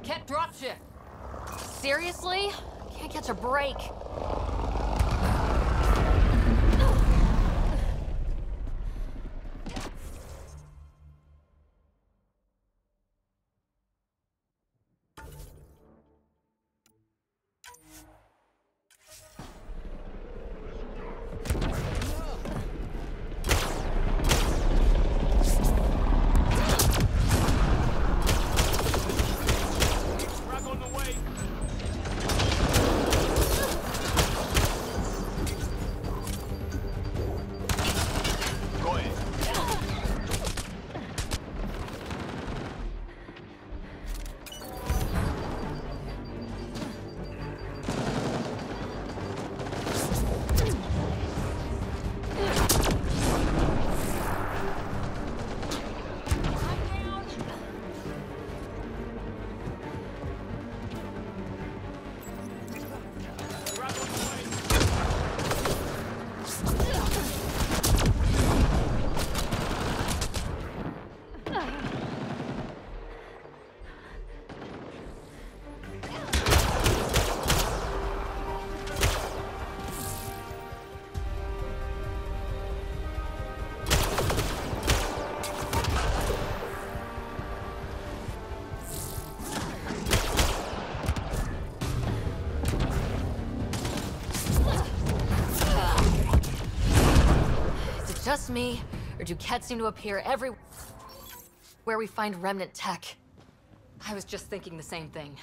M: Ket dropship. Seriously? Can't catch a break. Just me, or do Kets seem to appear everywhere where we find remnant tech?
E: I was just thinking the same thing.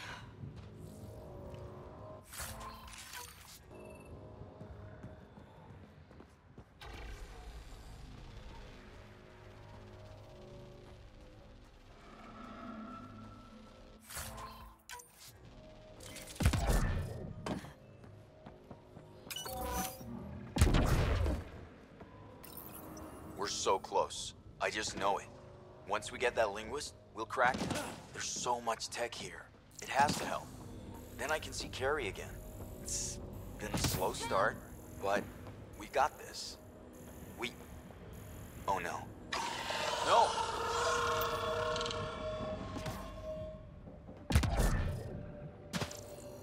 L: We're so close. I just know it. Once we get that linguist, we'll crack it. There's so much tech here. It has to help. Then I can see Carrie again. It's been a slow start, but we got this. Oh no. No!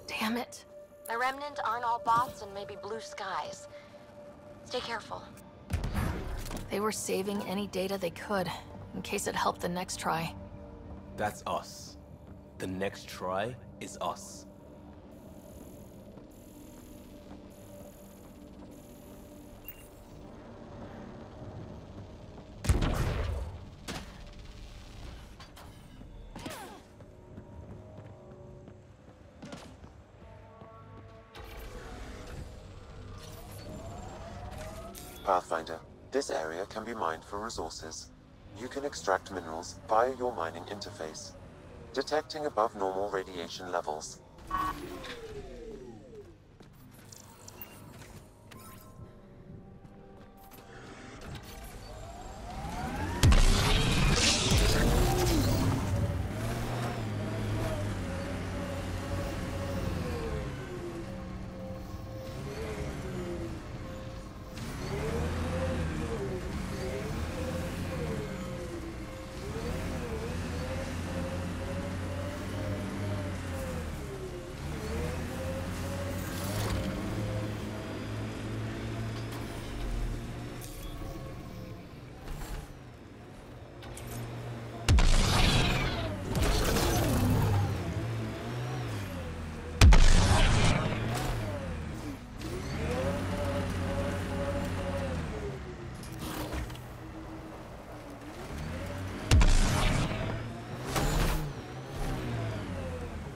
C: Damn it.
J: The Remnant aren't all bots and maybe blue skies. Stay careful.
C: They were saving any data they could, in case it helped the next try.
B: That's us. The next try is us.
G: Pathfinder, this area can be mined for resources. You can extract minerals via your mining interface, detecting above normal radiation levels.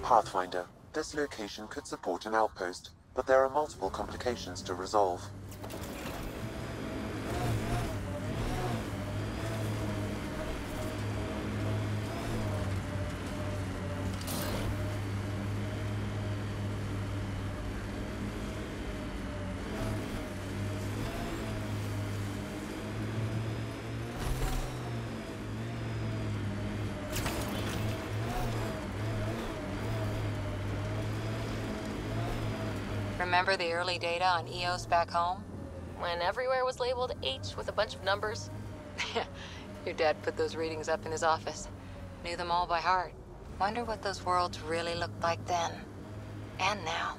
G: Pathfinder, this location could support an outpost, but there are multiple complications to resolve.
E: Remember the early data on EOS back home?
C: When everywhere was labeled H with a bunch of numbers?
E: Your dad put those readings up in his office. Knew them all by heart.
J: Wonder what those worlds really looked like then. And now.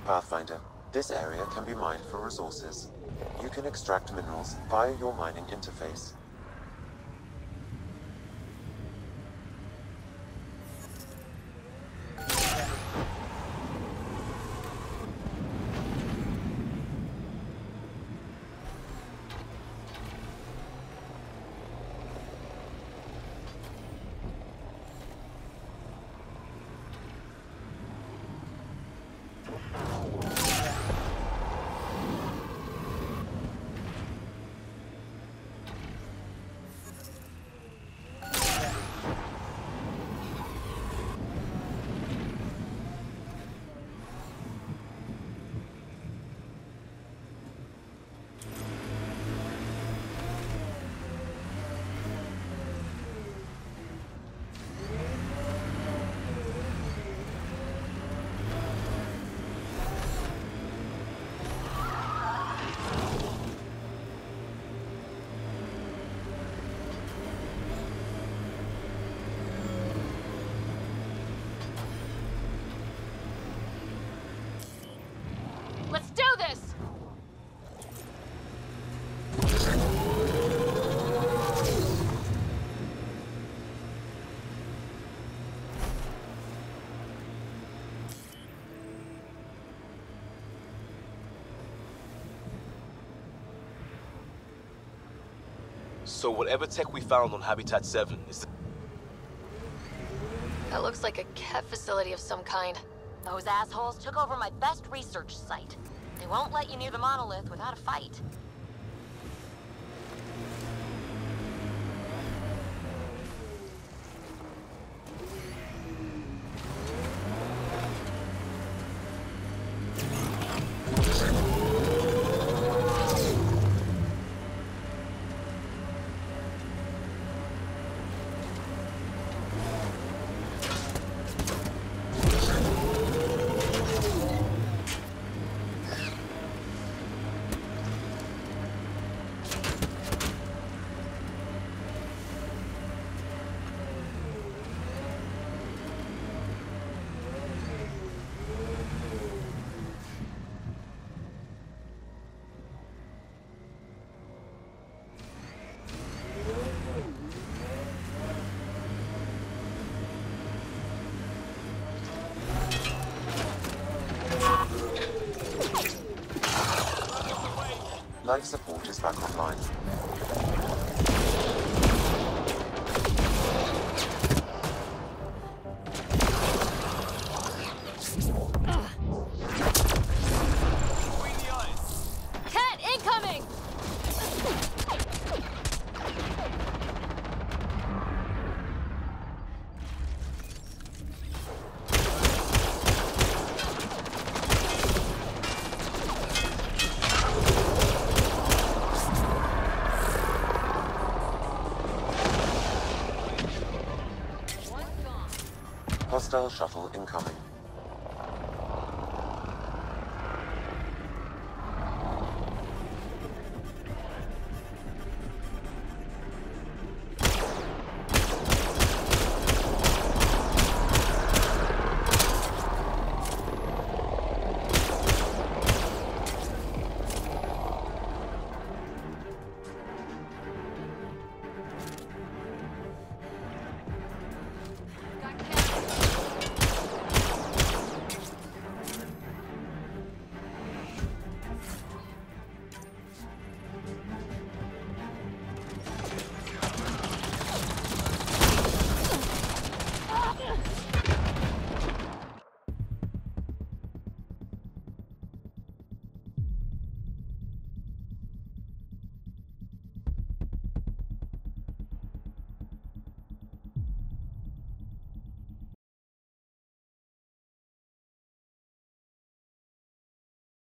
G: Pathfinder, this area can be mined for resources. You can extract minerals via your mining interface.
M: Let's do this!
B: So whatever tech we found on Habitat 7 is...
J: That looks like a Kev facility of some kind. Those assholes took over my best research site. They won't let you near the monolith without a fight.
G: Life support is back online.
M: Cat incoming!
G: Hostile shuttle incoming.